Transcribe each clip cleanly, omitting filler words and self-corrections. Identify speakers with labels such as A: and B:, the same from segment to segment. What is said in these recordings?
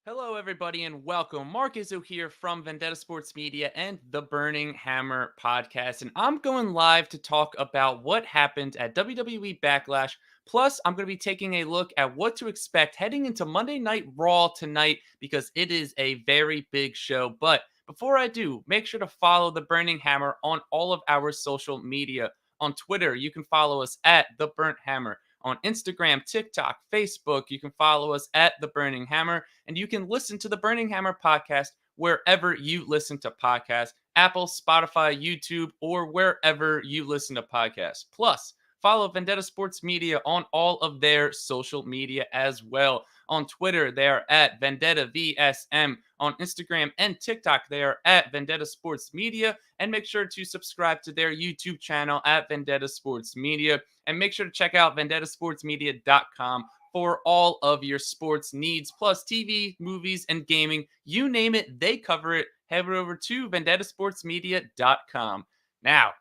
A: Hello, everybody, and welcome. Mark Izzo here from Vendetta Sports Media and the Burning Hammer podcast. And I'm going live to talk about what happened at WWE BackLash. Plus, I'm going to be taking a look at what to expect heading into Monday Night Raw tonight because it is a very big show. But before I do, make sure to follow the Burning Hammer on all of our social media. On Twitter, you can follow us at The Burnt Hammer. On Instagram, TikTok, Facebook, you can follow us at The Burning Hammer. And you can listen to the Burning Hammer podcast wherever you listen to podcasts, Apple, Spotify, YouTube, or wherever you listen to podcasts. Plus, follow Vendetta Sports Media on all of their social media as well. On Twitter, they are at Vendetta VSM. On Instagram and TikTok, they are at Vendetta Sports Media. And make sure to subscribe to their YouTube channel at Vendetta Sports Media. And make sure to check out vendettasportsmedia.com for all of your sports needs, plus TV, movies, and gaming. You name it, they cover it. Head over to vendettasportsmedia.com. Now,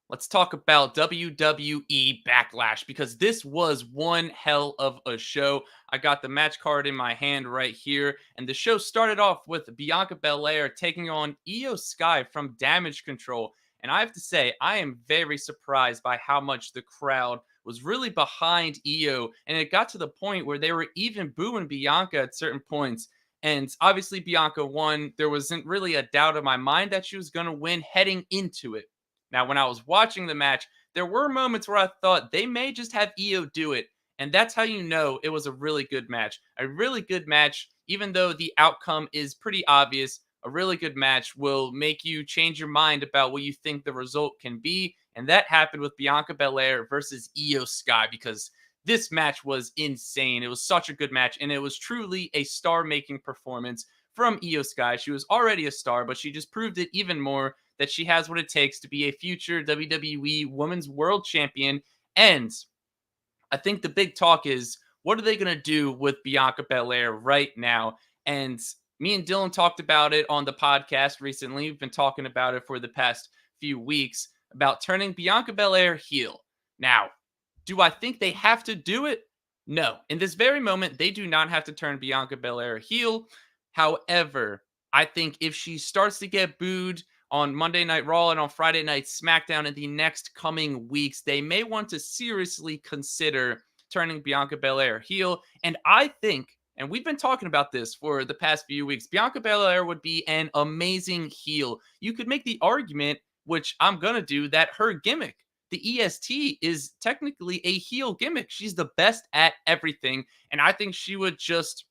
A: let's talk about WWE Backlash because this was one hell of a show. I got the match card in my hand right here, and the show started off with Bianca Belair taking on Io Sky from Damage Control. And I have to say, I am very surprised by how much the crowd was really behind Io, and it got to the point where they were even booing Bianca at certain points. And obviously, Bianca won. There wasn't really a doubt in my mind that she was going to win heading into it. Now, when I was watching the match, there were moments where I thought they may just have Io do it. And that's how you know it was a really good match. A really good match, even though the outcome is pretty obvious, a really good match will make you change your mind about what you think the result can be. And that happened with Bianca Belair versus Io Sky because this match was insane. It was such a good match, and it was truly a star-making performance from Io Sky. She was already a star, but she just proved it even more that she has what it takes to be a future WWE Women's World Champion. And I think the big talk is, what are they going to do with Bianca Belair right now? And me and Dylan talked about it on the podcast recently. We've been talking about it for the past few weeks about turning Bianca Belair heel. Now, do I think they have to do it? No. In this very moment, they do not have to turn Bianca Belair heel. However, I think if she starts to get booed on Monday Night Raw and on Friday Night SmackDown in the next coming weeks, they may want to seriously consider turning Bianca Belair heel. And I think, and we've been talking about this for the past few weeks, Bianca Belair would be an amazing heel. You could make the argument, which I'm going to do, that her gimmick, the EST, is technically a heel gimmick. She's the best at everything. And I think she would just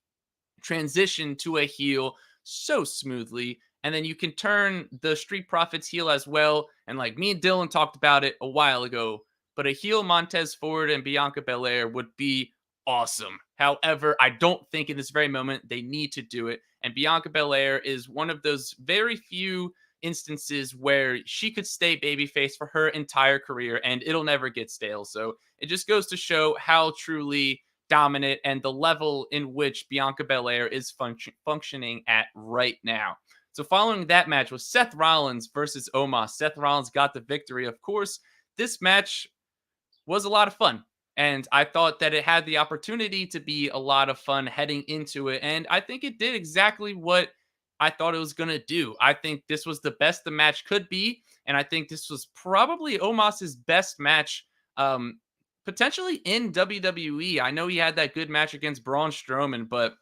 A: transition to a heel so smoothly. And then you can turn the Street Profits heel as well. And like me and Dylan talked about it a while ago, but a heel Montez Ford and Bianca Belair would be awesome. However, I don't think in this very moment they need to do it. And Bianca Belair is one of those very few instances where she could stay babyface for her entire career and it'll never get stale. So it just goes to show how truly dominant and the level in which Bianca Belair is functioning at right now. So following that match was Seth Rollins versus Omos. Seth Rollins got the victory. Of course, this match was a lot of fun. And I thought that it had the opportunity to be a lot of fun heading into it. And I think it did exactly what I thought it was going to do. I think this was the best the match could be. And I think this was probably Omos's best match, potentially in WWE. I know he had that good match against Braun Strowman, but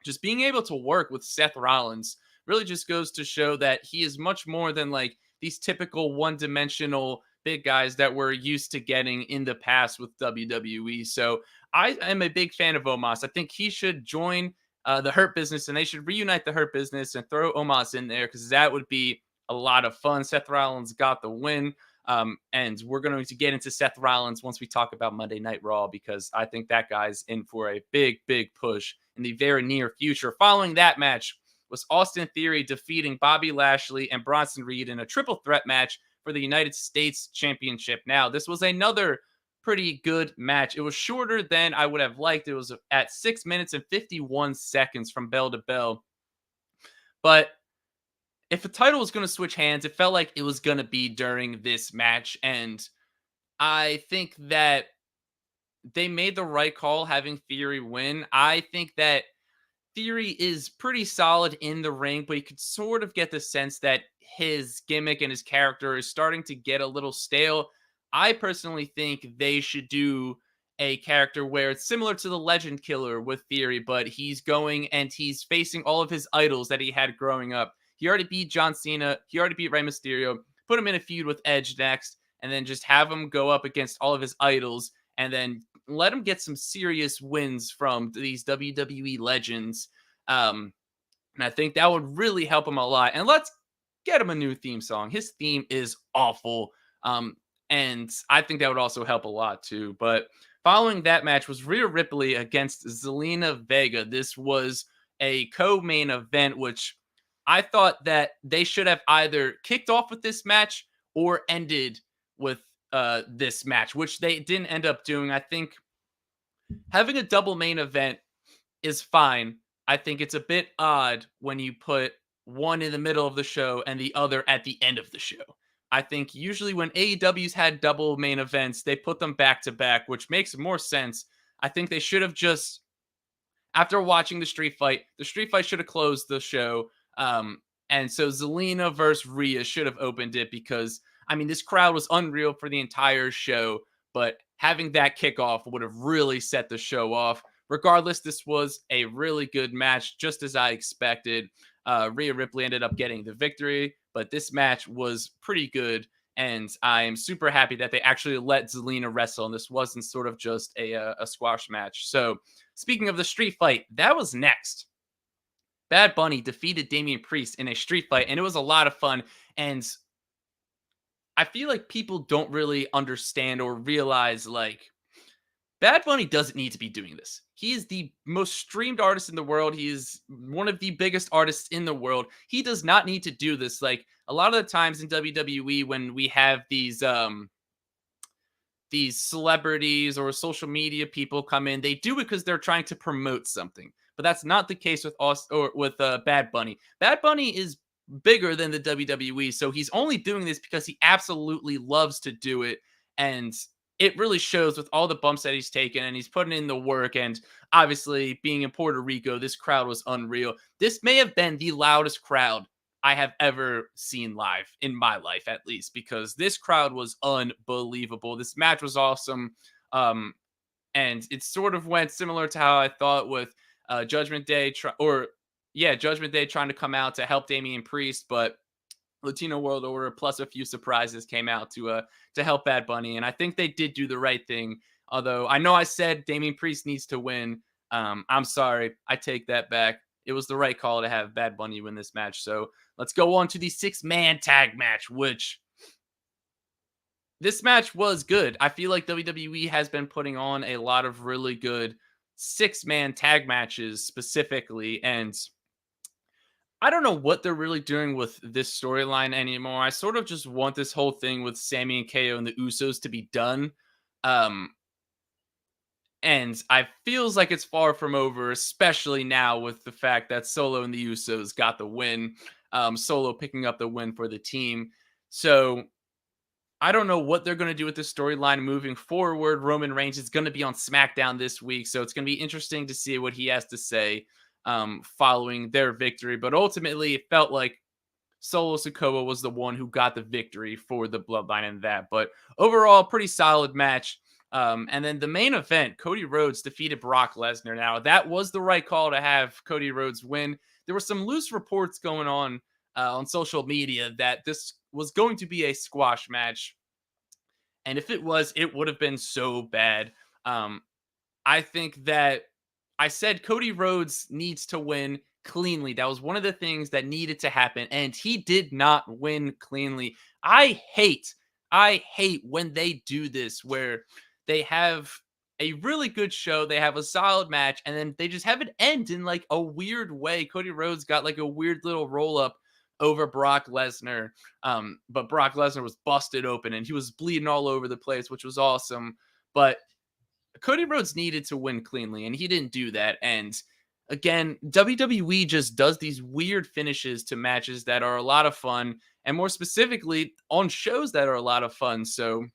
A: just being able to work with Seth Rollins really just goes to show that he is much more than like these typical one-dimensional big guys that we're used to getting in the past with WWE. So I am a big fan of Omos. I think he should join the Hurt Business, and they should reunite the Hurt Business and throw Omos in there because that would be a lot of fun. Seth Rollins got the win. And we're going to get into Seth Rollins once we talk about Monday Night Raw because I think that guy's in for a big, big push in the very near future. Following that match was Austin Theory defeating Bobby Lashley and Bronson Reed in a triple threat match for the United States Championship. Now, this was another pretty good match. It was shorter than I would have liked. It was at 6 minutes and 51 seconds from bell to bell. But if the title was going to switch hands, it felt like it was going to be during this match. And I think that they made the right call having Theory win. I think that Theory is pretty solid in the ring, but you could sort of get the sense that his gimmick and his character is starting to get a little stale. I personally think they should do a character where it's similar to the Legend Killer with Theory, but he's going and he's facing all of his idols that he had growing up. He already beat John Cena, he already beat Rey Mysterio, put him in a feud with Edge next, and then just have him go up against all of his idols, and then let him get some serious wins from these WWE legends. And I think that would really help him a lot. And let's get him a new theme song. His theme is awful. And I think that would also help a lot too. But following that match was Rhea Ripley against Zelina Vega. This was a co-main event, which I thought that they should have either kicked off with this match or ended with this match, which they didn't end up doing. I think having a double main event is fine. I think it's a bit odd when you put one in the middle of the show and the other at the end of the show. I think usually when AEW's had double main events, they put them back to back, which makes more sense. I think they should have just, after watching the street fight should have closed the show. And so Zelina versus Rhea should have opened it because, I mean, this crowd was unreal for the entire show, but having that kickoff would have really set the show off. Regardless, this was a really good match, just as I expected. Rhea Ripley ended up getting the victory, but this match was pretty good, and I am super happy that they actually let Zelina wrestle, and this wasn't sort of just a squash match. So, speaking of the street fight, that was next. Bad Bunny defeated Damian Priest in a street fight, and it was a lot of fun. And I feel like people don't really understand or realize, like, Bad Bunny doesn't need to be doing this. He is the most streamed artist in the world. He is one of the biggest artists in the world. He does not need to do this. Like, a lot of the times in WWE when we have these celebrities or social media people come in, they do it because they're trying to promote something. But that's not the case with us or with Bad Bunny. Bad Bunny is bigger than the WWE, so he's only doing this because he absolutely loves to do it, and it really shows with all the bumps that he's taken, and he's putting in the work. And obviously, being in Puerto Rico, this crowd was unreal. This may have been the loudest crowd I have ever seen live in my life, at least, because this crowd was unbelievable. This match was awesome. And it sort of went similar to how I thought with Judgment Day, Judgment Day trying to come out to help Damian Priest, but Latino World Order plus a few surprises came out to help Bad Bunny, and I think they did do the right thing. Although I know I said Damian Priest needs to win. I'm sorry, I take that back. It was the right call to have Bad Bunny win this match. So let's go on to the 6-man tag match, which this match was good. I feel like WWE has been putting on a lot of really good 6-man tag matches specifically, and I don't know what they're really doing with this storyline anymore. I sort of just want this whole thing with Sami and KO and the Usos to be done. Um, and I feels like it's far from over, especially now with the fact that Solo and the Usos got the win. Solo picking up the win for the team. So I don't know what they're going to do with this storyline moving forward. Roman Reigns is going to be on SmackDown this week, so it's going to be interesting to see what he has to say following their victory. But ultimately, it felt like Solo Sikoa was the one who got the victory for the Bloodline in that. But overall, pretty solid match. And then the main event, Cody Rhodes defeated Brock Lesnar. Now, that was the right call to have Cody Rhodes win. There were some loose reports going on social media that this was going to be a squash match. And if it was, it would have been so bad. I think that I said Cody Rhodes needs to win cleanly. That was one of the things that needed to happen, and he did not win cleanly. I hate when they do this, where they have a really good show, they have a solid match, and then they just have it end in like a weird way. Cody Rhodes got like a weird little roll up over Brock Lesnar, but Brock Lesnar was busted open and he was bleeding all over the place, which was awesome. But Cody Rhodes needed to win cleanly, and he didn't do that. And again, WWE just does these weird finishes to matches that are a lot of fun, and more specifically on shows that are a lot of fun. So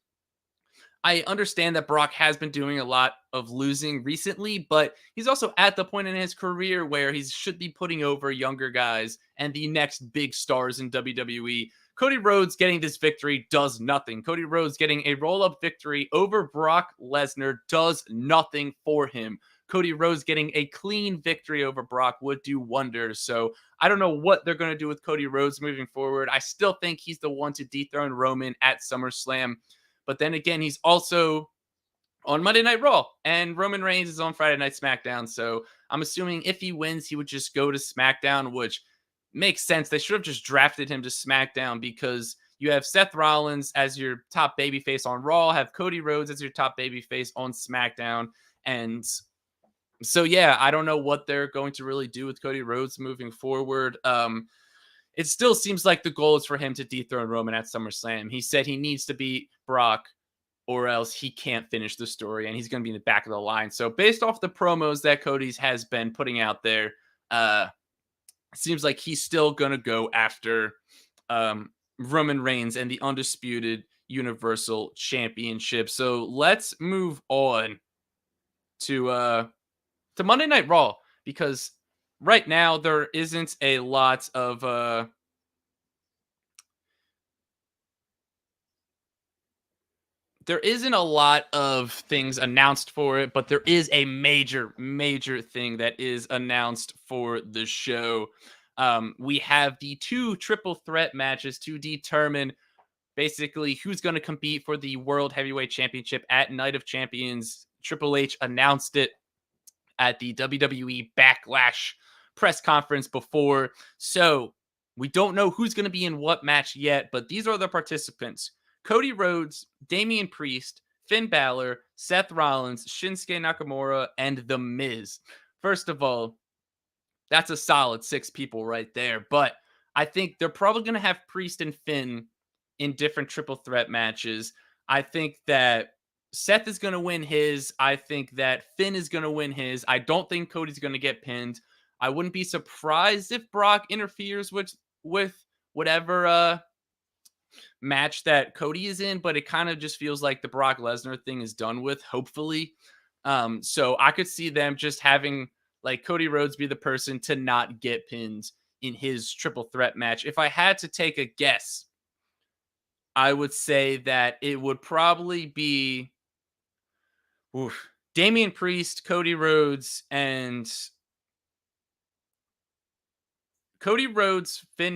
A: I understand that Brock has been doing a lot of losing recently, but he's also at the point in his career where he should be putting over younger guys and the next big stars in WWE. Cody Rhodes getting this victory does nothing. Cody Rhodes getting a roll up victory over Brock Lesnar does nothing for him. Cody Rhodes getting a clean victory over Brock would do wonders. So I don't know what they're going to do with Cody Rhodes moving forward. I still think he's the one to dethrone Roman at SummerSlam. But then again, he's also on Monday Night Raw, and Roman Reigns is on Friday Night SmackDown. So I'm assuming if he wins, he would just go to SmackDown, which makes sense. They should have just drafted him to SmackDown because you have Seth Rollins as your top babyface on Raw, have Cody Rhodes as your top babyface on SmackDown. And so, yeah, I don't know what they're going to really do with Cody Rhodes moving forward. It still seems like the goal is for him to dethrone Roman at SummerSlam. He said he needs to beat Brock or else he can't finish the story and he's going to be in the back of the line. So based off the promos that Cody's has been putting out there, it seems like he's still going to go after Roman Reigns and the undisputed Universal Championship. So let's move on to Monday Night Raw because right now there isn't a lot of there isn't a lot of things announced for it, but there is a major thing that is announced for the show. We have the two triple threat matches to determine basically who's going to compete for the World Heavyweight Championship at Night of Champions. Triple H announced it at the WWE BackLash press conference before. So we don't know who's going to be in what match yet, but these are the participants: Cody Rhodes, Damian Priest, Finn Balor, Seth Rollins, Shinsuke Nakamura, and The Miz. First of all, that's a solid 6 people right there. But I think they're probably going to have Priest and Finn in different triple threat matches. I think that Seth is going to win his. I think that Finn is going to win his. I don't think Cody's going to get pinned. I wouldn't be surprised if Brock interferes with whatever match that Cody is in, but it kind of just feels like the Brock Lesnar thing is done with, hopefully. So I could see them just having like Cody Rhodes be the person to not get pinned in his triple threat match. If I had to take a guess, I would say that it would probably be Damian Priest, Cody Rhodes, Finn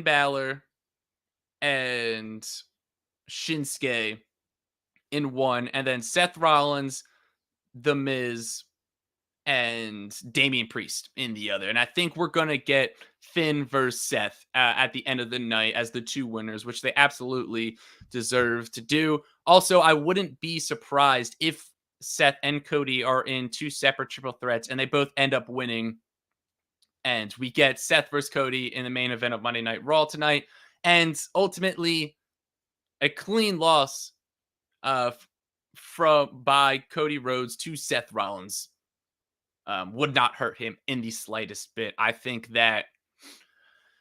A: Balor, and Shinsuke in one, and then Seth Rollins, The Miz, and Damian Priest in the other. And I think we're going to get Finn versus Seth at the end of the night as the two winners, which they absolutely deserve to do. Also, I wouldn't be surprised if Seth and Cody are in two separate triple threats and they both end up winning. And we get Seth versus Cody in the main event of Monday Night Raw tonight. And ultimately, a clean loss by Cody Rhodes to Seth Rollins would not hurt him in the slightest bit. I think that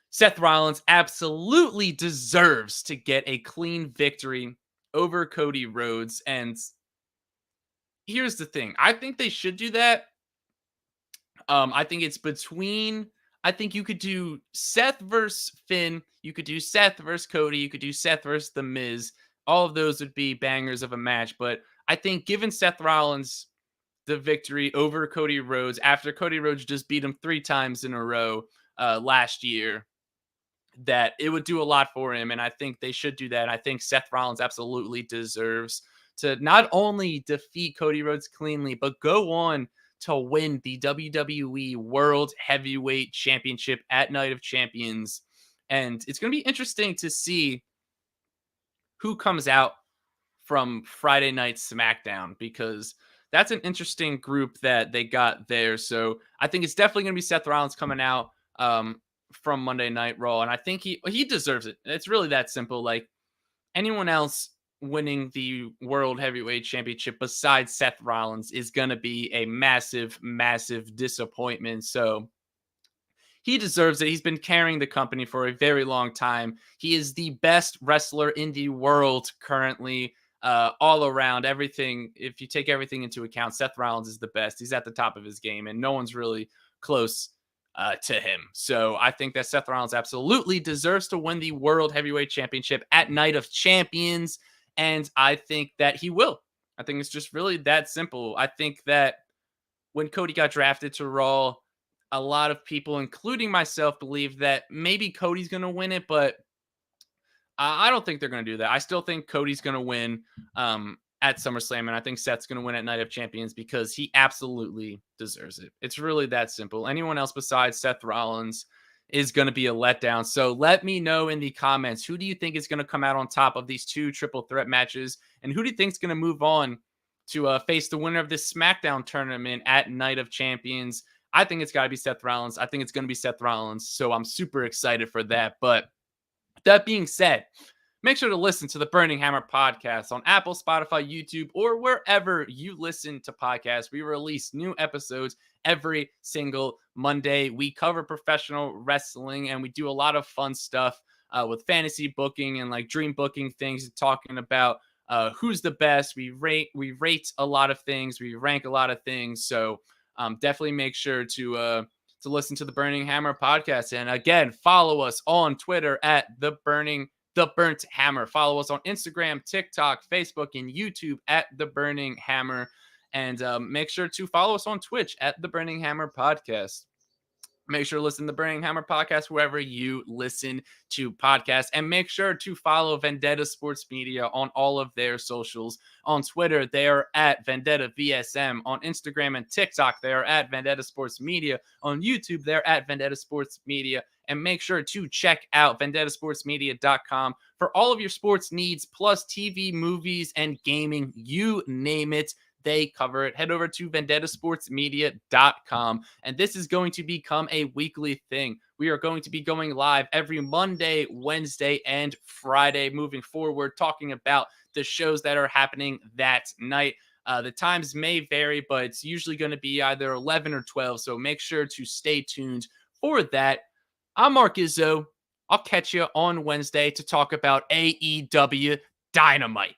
A: Seth Rollins absolutely deserves to get a clean victory over Cody Rhodes. And here's the thing. I think they should do that. I think it's between, I think you could do Seth versus Finn. You could do Seth versus Cody. You could do Seth versus The Miz. All of those would be bangers of a match. But I think given Seth Rollins the victory over Cody Rhodes after Cody Rhodes just beat him 3 times in a row last year, that it would do a lot for him. And I think they should do that. I think Seth Rollins absolutely deserves to not only defeat Cody Rhodes cleanly, but go on to win the WWE World Heavyweight Championship at Night of Champions. And it's going to be interesting to see who comes out from Friday Night SmackDown, because that's an interesting group that they got there. So I think it's definitely going to be Seth Rollins coming out from Monday Night Raw, and I think he deserves it. It's really that simple. Like, anyone else winning the World Heavyweight Championship besides Seth Rollins is going to be a massive disappointment. So he deserves it. He's been carrying the company for a very long time. He is the best wrestler in the world currently. all around everything. If you take everything into account, Seth Rollins is the best. He's at the top of his game, and no one's really close to him. So I think that Seth Rollins absolutely deserves to win the World Heavyweight Championship at Night of Champions, and I think that he will. I think it's just really that simple. I think that when Cody got drafted to Raw, a lot of people, including myself, believe that maybe Cody's going to win it, but I don't think they're going to do that. I still think Cody's going to win at SummerSlam, and I think Seth's going to win at Night of Champions because he absolutely deserves it. It's really that simple. Anyone else besides Seth Rollins is going to be a letdown. So let me know in the comments, who do you think is going to come out on top of these two triple threat matches, and who do you think is going to move on to face the winner of this SmackDown tournament at Night of Champions? I think it's got to be Seth Rollins. I think it's going to be Seth Rollins, so I'm super excited for that. But that being said, make sure to listen to the Burning Hammer podcast on Apple, Spotify, YouTube, or wherever you listen to podcasts. We release new episodes every single Monday. We cover professional wrestling, and we do a lot of fun stuff with fantasy booking and like dream booking things, talking about who's the best. We rate a lot of things. We rank a lot of things. So definitely make sure to listen to the Burning Hammer podcast. And again, follow us on Twitter at the Burnt Hammer. Follow us on Instagram, TikTok, Facebook, and YouTube at the Burning Hammer. And make sure to follow us on Twitch at the Burning Hammer podcast. Make sure to listen to the Burning Hammer podcast wherever you listen to podcasts. And make sure to follow Vendetta Sports Media on all of their socials. On Twitter, they are at Vendetta VSM. On Instagram and TikTok, they are at Vendetta Sports Media. On YouTube, they're at Vendetta Sports Media. And make sure to check out vendettasportsmedia.com for all of your sports needs, plus TV, movies, and gaming. You name it, they cover it. Head over to vendettasportsmedia.com. And this is going to become a weekly thing. We are going to be going live every Monday, Wednesday, and Friday moving forward, talking about the shows that are happening that night. The times may vary, but it's usually going to be either 11 or 12. So make sure to stay tuned for that. I'm Mark Izzo. I'll catch you on Wednesday to talk about AEW Dynamite.